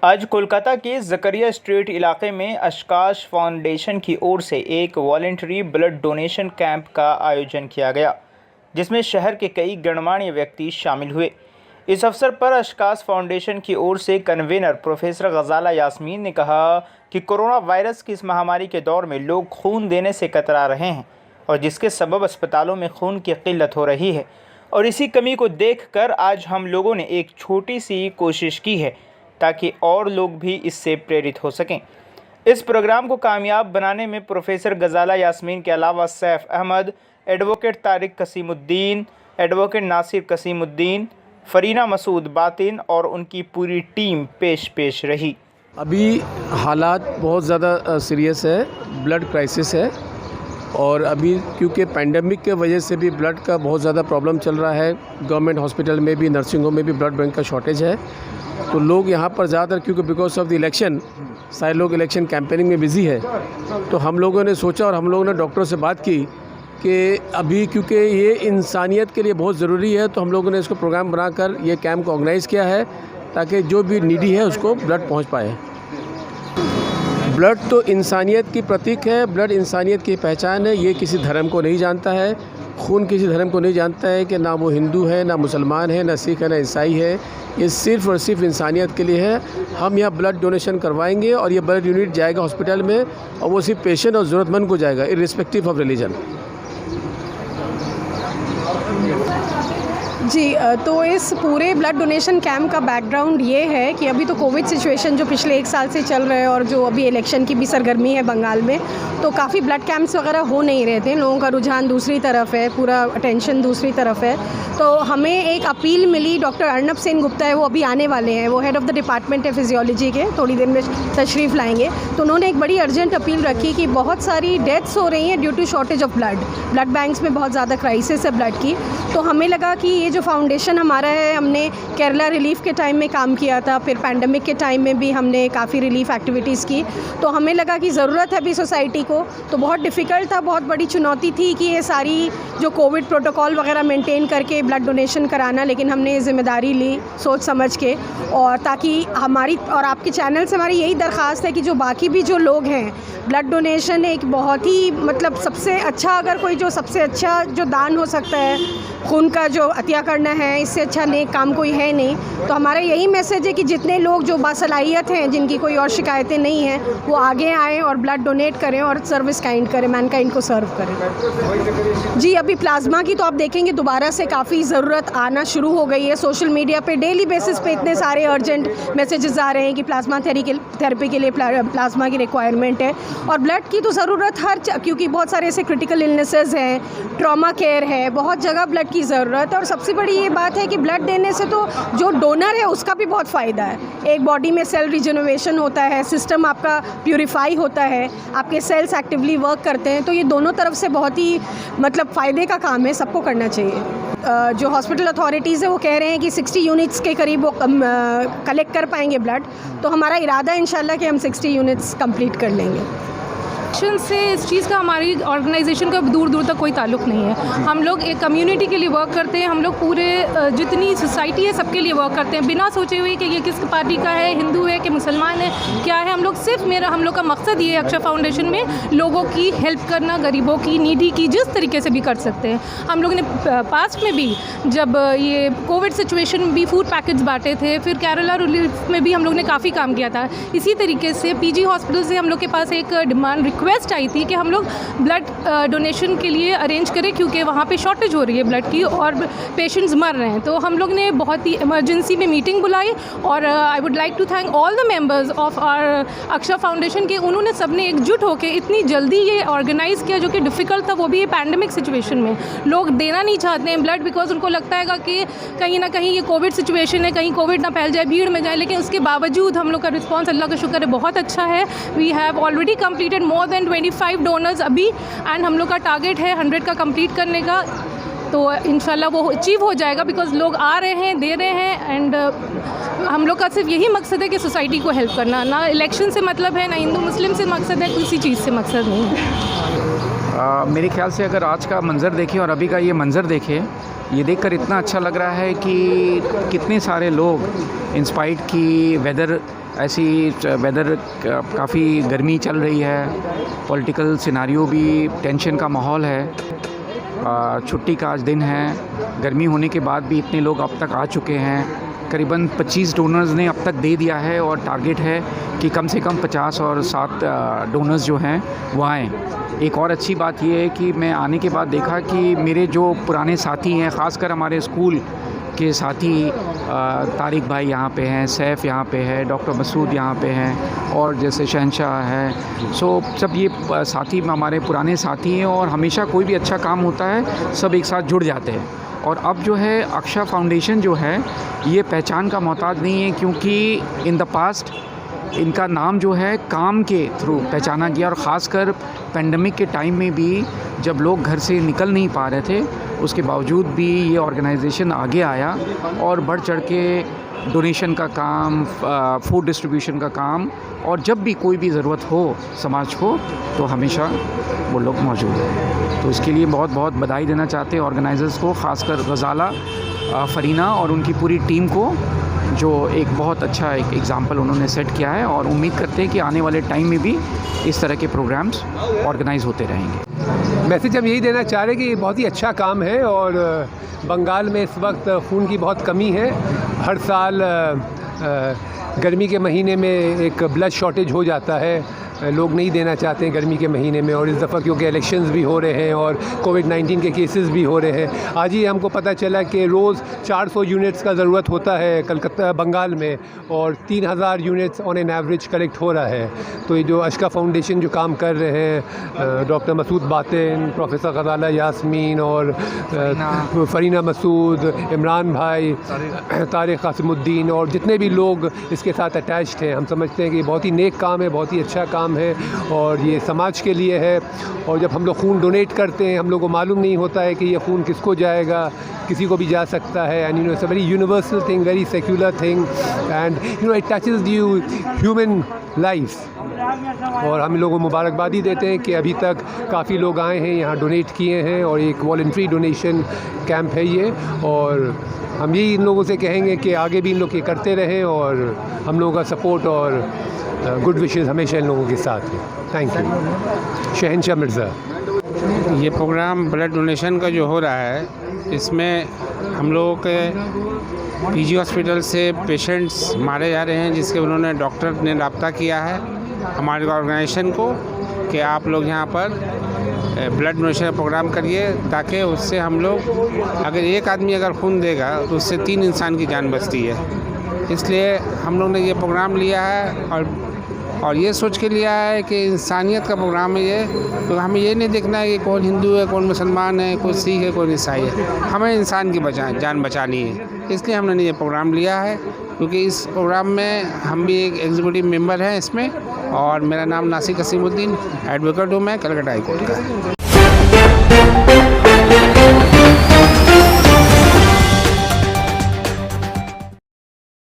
आज कोलकाता के जकरिया स्ट्रीट इलाके में अशकाश फाउंडेशन की ओर से एक वॉलंटरी ब्लड डोनेशन कैंप का आयोजन किया गया, जिसमें शहर के कई गणमान्य व्यक्ति शामिल हुए। इस अवसर पर अशकाश फाउंडेशन की ओर से कन्वीनर प्रोफेसर गजाला यास्मीन ने कहा कि कोरोना वायरस की इस महामारी के दौर में लोग खून देने से कतरा रहे हैं और जिसके सबब अस्पतालों में खून की किल्लत हो रही है, और इसी कमी को देखकर आज हम लोगों ने एक छोटी सी कोशिश की है ताकि और लोग भी इससे प्रेरित हो सकें। इस प्रोग्राम को कामयाब बनाने में प्रोफेसर गजाला यास्मीन के अलावा सैफ अहमद, एडवोकेट तारिक कसीमुद्दीन, एडवोकेट नासिर कसीमुद्दीन, फरीना मसूद बातिन और उनकी पूरी टीम पेश रही। अभी हालात बहुत ज़्यादा सीरियस है, ब्लड क्राइसिस है और अभी क्योंकि पैंडेमिक के वजह से भी ब्लड का बहुत ज़्यादा प्रॉब्लम चल रहा है। गवर्नमेंट हॉस्पिटल में भी, नर्सिंग होम में भी ब्लड बैंक का शॉर्टेज है। तो लोग यहाँ पर ज़्यादातर क्योंकि बिकॉज ऑफ द इलेक्शन सारे लोग इलेक्शन कैंपेनिंग में बिज़ी है, तो हम लोगों ने सोचा और हम लोगों ने डॉक्टरों से बात की कि अभी क्योंकि ये इंसानियत के लिए बहुत ज़रूरी है, तो हम लोगों ने इसको प्रोग्राम बनाकर ये कैंप को ऑर्गेनाइज़ किया है ताकि जो भी नीडी है उसको ब्लड पहुँच पाए। ब्लड तो इंसानियत की प्रतीक है, ब्लड इंसानियत की पहचान है। ये किसी धर्म को नहीं जानता है, खून किसी धर्म को नहीं जानता है कि ना वो हिंदू है, ना मुसलमान है, ना सिख है, ना ईसाई है। ये सिर्फ़ और सिर्फ इंसानियत के लिए है। हम यहाँ ब्लड डोनेशन करवाएंगे और ये ब्लड यूनिट जाएगा हॉस्पिटल में और वो सिर्फ पेशेंट और ज़रूरतमंद को जाएगा, इर्रिस्पेक्टिव ऑफ रिलीजन। जी, तो इस पूरे ब्लड डोनेशन कैंप का बैकग्राउंड ये है कि अभी तो कोविड सिचुएशन जो पिछले 1 साल से चल रहे हैं और जो अभी इलेक्शन की भी सरगर्मी है बंगाल में, तो काफ़ी ब्लड कैंप्स वगैरह हो नहीं रहे थे। लोगों का रुझान दूसरी तरफ है, पूरा अटेंशन दूसरी तरफ है। तो हमें एक अपील मिली, डॉक्टर अर्नब सेन गुप्ता है, वो अभी आने वाले हैं, वो हेड ऑफ़ द डिपार्टमेंट है फिजियोलॉजी के, थोड़ी देर में तशरीफ़ लाएंगे। तो उन्होंने एक बड़ी अर्जेंट अपील रखी कि बहुत सारी डेथ्स हो रही हैं due to shortage of blood banks में बहुत ज़्यादा क्राइसिस है ब्लड की। तो हमें लगा कि ये जो फाउंडेशन हमारा है, हमने केरला रिलीफ़ के टाइम में काम किया था, फिर पैंडमिक के टाइम में भी हमने काफ़ी रिलीफ़ एक्टिविटीज़ की। तो हमें लगा कि ज़रूरत है अभी सोसाइटी को। तो बहुत डिफ़िकल्ट था, बहुत बड़ी चुनौती थी कि ये सारी जो कोविड प्रोटोकॉल वगैरह मेंटेन करके ब्लड डोनेशन कराना, लेकिन हमने ये ज़िम्मेदारी ली सोच समझ के, और ताकि हमारी और आपके चैनल से हमारी यही दरख्वास्त है कि जो बाकी भी जो लोग हैं, ब्लड डोनेशन एक बहुत ही मतलब सबसे अच्छा, अगर कोई जो सबसे अच्छा जो दान हो सकता है, खून का जो अतिया करना है, इससे अच्छा नेक काम कोई है नहीं। तो हमारा यही मैसेज है कि जितने लोग जो बासलाहियत हैं, जिनकी कोई और शिकायतें नहीं हैं, वो आगे आएँ और ब्लड डोनेट करें और सर्विस काइंड करें, मैनकाइंड को सर्व करें। जी, अभी प्लाज्मा की तो आप देखेंगे दोबारा से काफ़ी ज़रूरत आना शुरू हो गई है। सोशल मीडिया पे डेली बेसिस पे इतने सारे अर्जेंट मैसेजेस आ रहे हैं कि प्लाज्मा थेरेपी के लिए प्लाज्मा की रिक्वायरमेंट है और ब्लड की तो ज़रूरत क्योंकि बहुत सारे ऐसे क्रिटिकल इलनेसेस हैं, ट्रॉमा केयर है, बहुत जगह ब्लड की ज़रूरत है। और सबसे बड़ी ये बात है कि ब्लड देने से तो जो डोनर है उसका भी बहुत फ़ायदा है। एक बॉडी में सेल रिजनरेशन होता है, सिस्टम आपका प्यूरिफाई होता है, आपके सेल्स एक्टिवली वर्क करते हैं। तो ये दोनों तरफ से बहुत ही मतलब फ़ायदे का काम है, सबको करना चाहिए। जो हॉस्पिटल अथॉरिटीज़ है वो कह रहे हैं कि 60 यूनिट्स के करीब वो कलेक्ट कर पाएंगे ब्लड। तो हमारा इरादा है इंशाल्लाह कि हम 60 यूनिट्स कंप्लीट कर लेंगे। से इस चीज़ का हमारी ऑर्गेनाइजेशन का दूर दूर तक कोई ताल्लुक़ नहीं है। हम लोग एक कम्युनिटी के लिए वर्क करते हैं, हम लोग पूरे जितनी सोसाइटी है सबके लिए वर्क करते हैं, बिना सोचे हुए कि ये किस पार्टी का है, हिंदू है कि मुसलमान है, क्या है। हम लोग सिर्फ हम लोग का मकसद ये है अक्षर फाउंडेशन में लोगों की हेल्प करना, गरीबों की, नीडी की, जिस तरीके से भी कर सकते हैं। हम लोग ने पास्ट में भी जब ये कोविड सिचुएशन में भी फूड पैकेट्स बांटे थे, फिर केरला रिलीफ में भी हम लोग ने काफ़ी काम किया था। इसी तरीके से पीजी हॉस्पिटल से हम लोग के पास एक रिक्वेस्ट आई थी कि हम लोग ब्लड डोनेशन के लिए अरेंज करें क्योंकि वहाँ पे शॉर्टेज हो रही है ब्लड की और पेशेंट्स मर रहे हैं। तो हम लोग ने बहुत ही इमरजेंसी में मीटिंग बुलाई और I would like to thank all the members of our Akshar Foundation के। उन्होंने सबने एकजुट होकर इतनी जल्दी ये ऑर्गेनाइज़ किया जो कि डिफ़िकल्ट था, वो भी ये पैंडमिक सिचुएशन में। लोग देना नहीं चाहते हैं ब्लड बिकॉज उनको लगता है कि कहीं ना कहीं ये कोविड सिचुएशन है, कहीं कोविड ना फैल जाए, भीड़ में जाए। लेकिन उसके बावजूद हम लोग का रिस्पॉन्स अल्लाह का शुक्र है बहुत अच्छा है। We have already completed more than 25 donors अभी एंड हम लोग का टारगेट है 100 का कंप्लीट करने का। तो इंशाल्लाह वो अचीव हो जाएगा बिकॉज लोग आ रहे हैं, दे रहे हैं एंड हम लोग का सिर्फ यही मकसद है कि सोसाइटी को हेल्प करना। ना इलेक्शन से मतलब है, ना हिंदू मुस्लिम से मकसद है, किसी चीज़ से मकसद नहीं है। मेरे ख्याल से अगर आज का मंज़र देखें और अभी का ये मंज़र देखें ये देखकर इतना अच्छा लग रहा है कि कितने सारे लोग इंस्पाइट की वेदर काफ़ी गर्मी चल रही है, पॉलिटिकल सिनारियो भी टेंशन का माहौल है, छुट्टी का आज दिन है, गर्मी होने के बाद भी इतने लोग अब तक आ चुके हैं। करीबन 25 डोनर्स ने अब तक दे दिया है और टारगेट है कि कम से कम 50 और 7 डोनर्स जो हैं वो आएँ। एक और अच्छी बात ये है कि मैं आने के बाद देखा कि मेरे जो पुराने साथी हैं, ख़ासकर हमारे स्कूल के साथी तारिक भाई यहाँ पे हैं, सैफ़ यहाँ पे है, डॉक्टर मसूद यहाँ पे हैं और जैसे शहनशाह है, सब ये साथी हमारे पुराने साथी हैं और हमेशा कोई भी अच्छा काम होता है सब एक साथ जुड़ जाते हैं। और अब जो है अक्षा फाउंडेशन जो है ये पहचान का मोहताज नहीं है, क्योंकि इन द पास्ट इनका नाम जो है काम के थ्रू पहचाना गया और ख़ासकर पेंडेमिक के टाइम में भी जब लोग घर से निकल नहीं पा रहे थे उसके बावजूद भी ये ऑर्गेनाइजेशन आगे आया और बढ़ चढ़ के डोनेशन का काम, फूड डिस्ट्रीब्यूशन का काम, और जब भी कोई भी ज़रूरत हो समाज को तो हमेशा वो लोग मौजूद हैं। तो इसके लिए बहुत बहुत बधाई देना चाहते हैं ऑर्गेनाइजर्स को, ख़ासकर गज़ाला, फ़रीना और उनकी पूरी टीम को, जो एक बहुत अच्छा एक एग्ज़ाम्पल उन्होंने सेट किया है और उम्मीद करते हैं कि आने वाले टाइम में भी इस तरह के प्रोग्राम्स ऑर्गेनाइज होते रहेंगे। मैसेज हम यही देना चाह रहे हैं कि ये बहुत ही अच्छा काम है और बंगाल में इस वक्त खून की बहुत कमी है। हर साल गर्मी के महीने में एक ब्लड शॉर्टेज हो जाता है, लोग नहीं देना चाहते हैं गर्मी के महीने में, और इस दफ़ा क्योंकि इलेक्शंस भी हो रहे हैं और कोविड-19 के केसेस भी हो रहे हैं। आज ही हमको पता चला कि रोज़ 400 यूनिट्स का ज़रूरत होता है कलकत्ता बंगाल में और 3000 units on an average collect हो रहा है। तो ये जो अशका फाउंडेशन जो काम कर रहे हैं, डॉक्टर मसूद बातिन, प्रोफेसर गज़ाला यास्मीन और फ़रीना मसूद, इमरान भाई, तारिक कासिमुद्दीन और जितने भी लोग इसके साथ अटैच्ड हैं, हम समझते हैं कि बहुत ही नेक काम है, बहुत ही अच्छा काम है और ये समाज के लिए है। और जब हम लोग खून डोनेट करते हैं हम लोग को मालूम नहीं होता है कि ये खून किसको जाएगा, किसी को भी जा सकता है। And it's a very universal thing, very secular thing, and it touches you human life. और हम लोगों को मुबारकबादी देते हैं कि अभी तक काफ़ी लोग आए हैं, यहाँ डोनेट किए हैं और एक वॉलंटरी डोनेशन कैंप है ये। और हम यही इन लोगों से कहेंगे कि आगे भी इन लोग ये करते रहें और हम लोगों का सपोर्ट और गुड विशेस हमेशा इन लोगों के साथ है। Thank you. शहनशाह मिर्ज़ा। ये प्रोग्राम ब्लड डोनेशन का जो हो रहा है, इसमें हम लोगों के पीजी हॉस्पिटल से पेशेंट्स मारे जा रहे हैं, जिसके उन्होंने डॉक्टर ने रब्ता किया है हमारे ऑर्गेनाइजेशन को कि आप लोग यहाँ पर ब्लड डोनेशन प्रोग्राम करिए, ताकि उससे हम लोग, अगर एक आदमी अगर खून देगा तो उससे 3 इंसान की जान बचती है। इसलिए हम लोग ने ये प्रोग्राम लिया है और ये सोच के लिया है कि इंसानियत का प्रोग्राम है ये, तो हमें ये नहीं देखना है कि कौन हिंदू है, कौन मुसलमान है, कोई सिख है, कौन ईसाई है, हमें इंसान की जान बचानी है। इसलिए हमने ये प्रोग्राम लिया है, क्योंकि इस प्रोग्राम में हम भी एक एग्जीक्यूटिव मेंबर हैं इसमें, और मेरा नाम नासिर कसीमुद्दीन, एडवोकेट हूँ मैं, कलकत्ता हाई कोर्ट का।